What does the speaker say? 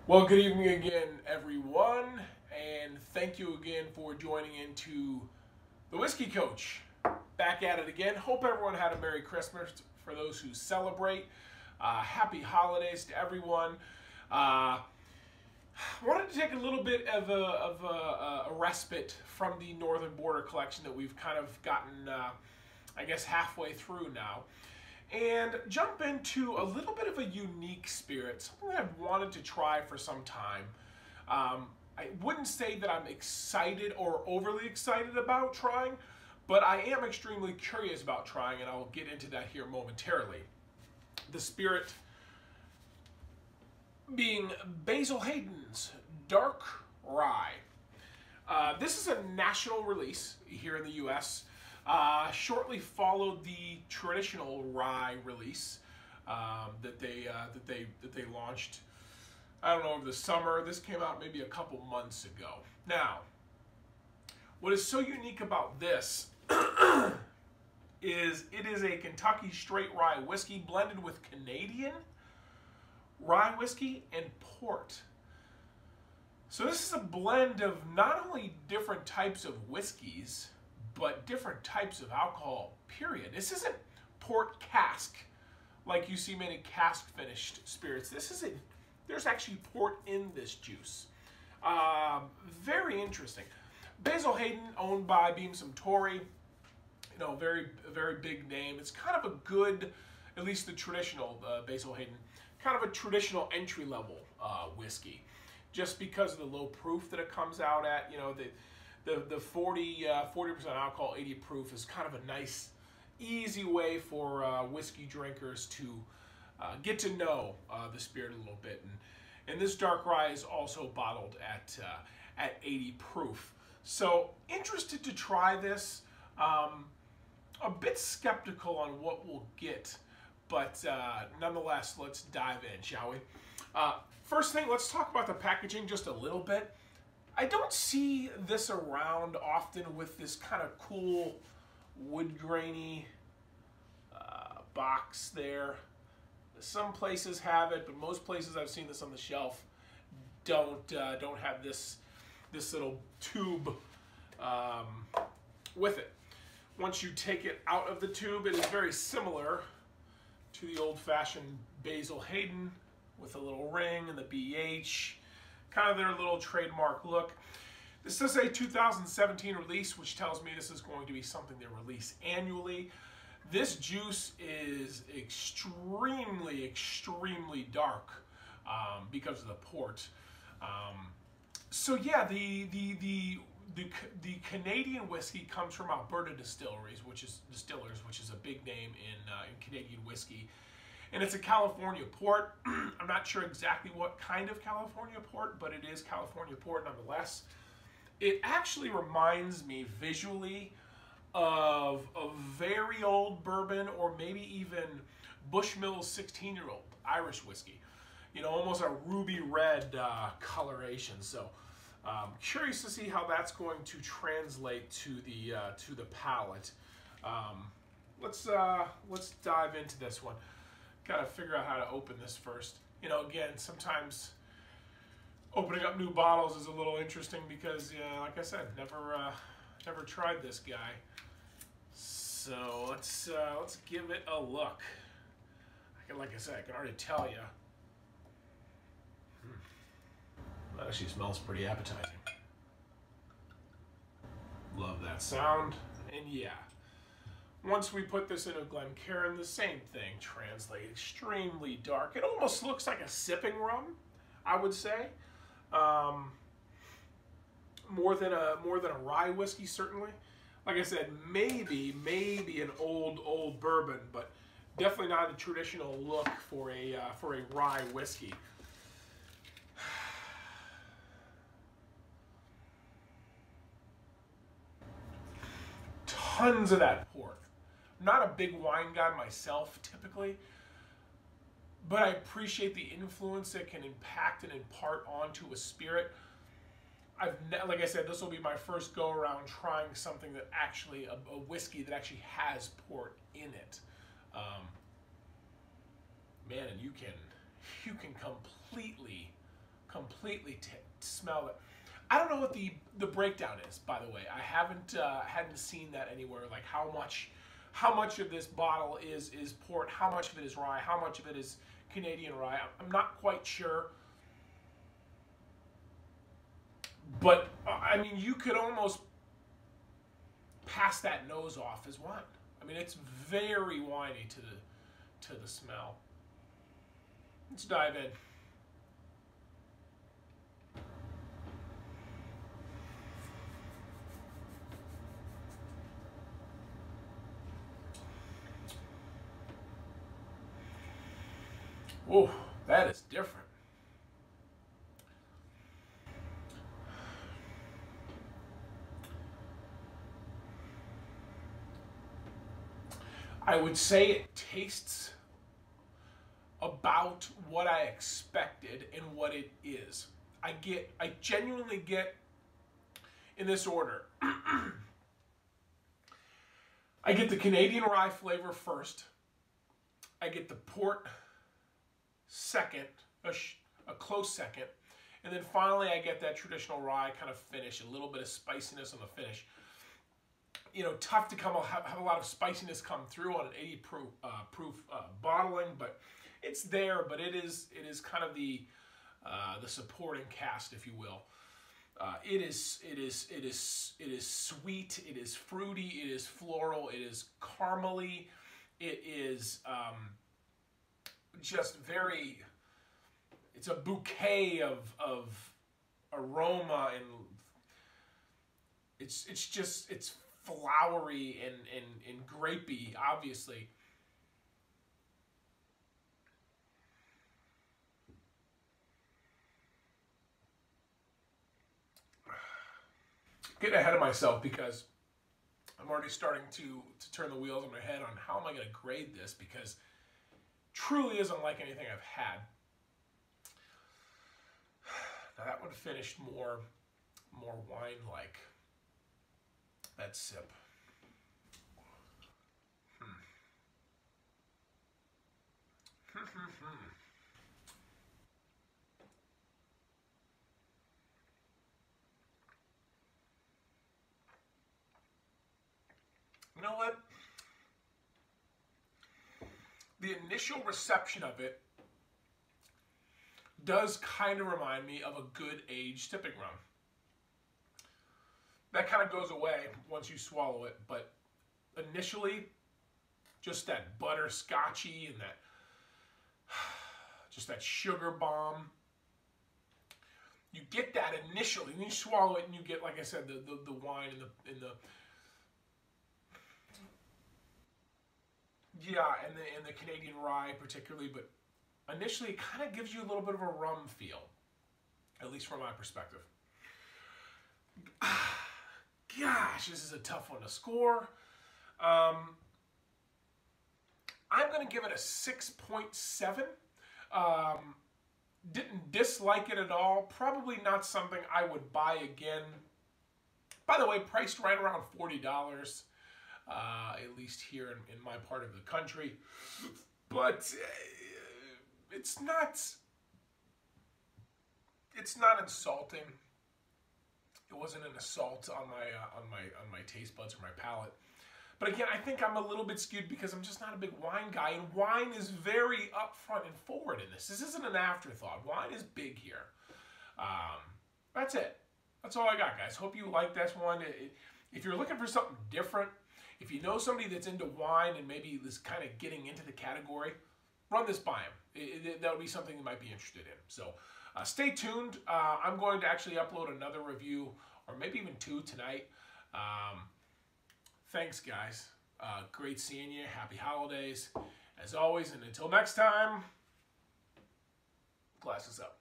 Well, good evening again, everyone, and thank you again for joining into the Whiskey Coach. Back at it again. Hope everyone had a Merry Christmas for those who celebrate. Happy holidays to everyone. Wanted to take a little bit of a respite from the Northern Border collection that we've kind of gotten, I guess, halfway through now, and jump into a little bit of a unique spirit, something that I've wanted to try for some time. I wouldn't say that I'm excited or overly excited about trying, but I am extremely curious about trying, and I'll get into that here momentarily. The spirit being Basil Hayden's Dark Rye. This is a national release here in the U.S. Shortly followed the traditional rye release that they launched. I don't know, over the summer. This came out maybe a couple months ago. Now, what is so unique about this is it is a Kentucky straight rye whiskey blended with Canadian rye whiskey and port. So this is a blend of not only different types of whiskeys, but different types of alcohol, period. This isn't port cask like you see many cask finished spirits. This isn't, there's actually port in this juice. Very interesting. Basil Hayden, owned by Beam Suntory, you know, very big name. It's kind of a good, at least the traditional Basil Hayden, kind of a traditional entry level whiskey, just because of the low proof that it comes out at. You know, the 40% alcohol, 80 proof is kind of a nice, easy way for whiskey drinkers to get to know the spirit a little bit. And this dark rye is also bottled at 80 proof. So interested to try this. A bit skeptical on what we'll get, but nonetheless, let's dive in, shall we? First thing, let's talk about the packaging just a little bit. I don't see this around often with this kind of cool wood grainy box there. Some places have it, but most places I've seen this on the shelf don't have this little tube with it. Once you take it out of the tube, it is very similar to the old-fashioned Basil Hayden with a little ring and the BH, kind of their little trademark look. This is a 2017 release, which tells me this is going to be something they release annually. This juice is extremely, extremely dark because of the port. So yeah, the Canadian whiskey comes from Alberta Distillers, which is a big name in Canadian whiskey. And it's a California port. I'm not sure exactly what kind of California port, but it is California port nonetheless. It actually reminds me visually of a very old bourbon, or maybe even Bushmills 16-year-old Irish whiskey. You know, almost a ruby red coloration. So curious to see how that's going to translate to the palate. Let's dive into this one. Got to figure out how to open this first. You know, again, sometimes opening up new bottles is a little interesting because, like I said, never tried this guy. So let's give it a look. Like I said, I can already tell you. That actually smells pretty appetizing. Love that sound. And yeah, once we put this in a Glencairn, the same thing. Translate extremely dark. It almost looks like a sipping rum, I would say. More than a rye whiskey, certainly. Like I said, maybe an old bourbon, but definitely not a traditional look for a rye whiskey. Tons of that port. I'm not a big wine guy myself, typically, but I appreciate the influence it can impact and impart onto a spirit. Like I said, this will be my first go around trying something that actually, a whiskey that actually has port in it. Man, and you can completely completely smell it. I don't know what the breakdown is, by the way. I hadn't seen that anywhere. Like how much of this bottle is port, how much of it is rye, how much of it is Canadian rye. I'm not quite sure. But I mean, you could almost pass that nose off as wine. I mean, it's very winey to the smell. Let's dive in. Oh, that is different. I would say it tastes about what I expected and what it is. I genuinely get, in this order, I get the Canadian rye flavor first. I get the port second, a close second. And then finally I get that traditional rye kind of finish, a little bit of spiciness on the finish. You know, tough to have a lot of spiciness come through on an 80 proof bottling, but it's there. But it is kind of the supporting cast, if you will. It is sweet. It is fruity. It is floral. It is caramely. It is just very. It's a bouquet of aroma, and it's flowery and grapey, obviously. Getting ahead of myself because I'm already starting to turn the wheels in my head on how am I going to grade this, because truly isn't like anything I've had. Now that one finished more wine-like. That sip. You know what? The initial reception of it does kind of remind me of a good aged sipping rum. That kind of goes away once you swallow it, but initially, just that butterscotchy and just that sugar bomb. You get that initially, and you swallow it, and you get, like I said, the wine and the Canadian rye particularly, but initially it kind of gives you a little bit of a rum feel, at least from my perspective. Gosh, this is a tough one to score. I'm going to give it a 6.7. Didn't dislike it at all. Probably not something I would buy again. By the way, priced right around $40, at least here in my part of the country. But it's not insulting. It wasn't an assault on my taste buds or my palate. But again, I think I'm a little bit skewed because I'm just not a big wine guy, and wine is very upfront and forward in this. This isn't an afterthought. Wine is big here. That's it. That's all I got, guys. Hope you like this one. If you're looking for something different, if you know somebody that's into wine and maybe is kind of getting into the category, run this by them. That would be something you might be interested in. So stay tuned. I'm going to actually upload another review, or maybe even two tonight. Thanks, guys. Great seeing you. Happy holidays. As always, and until next time, glasses up.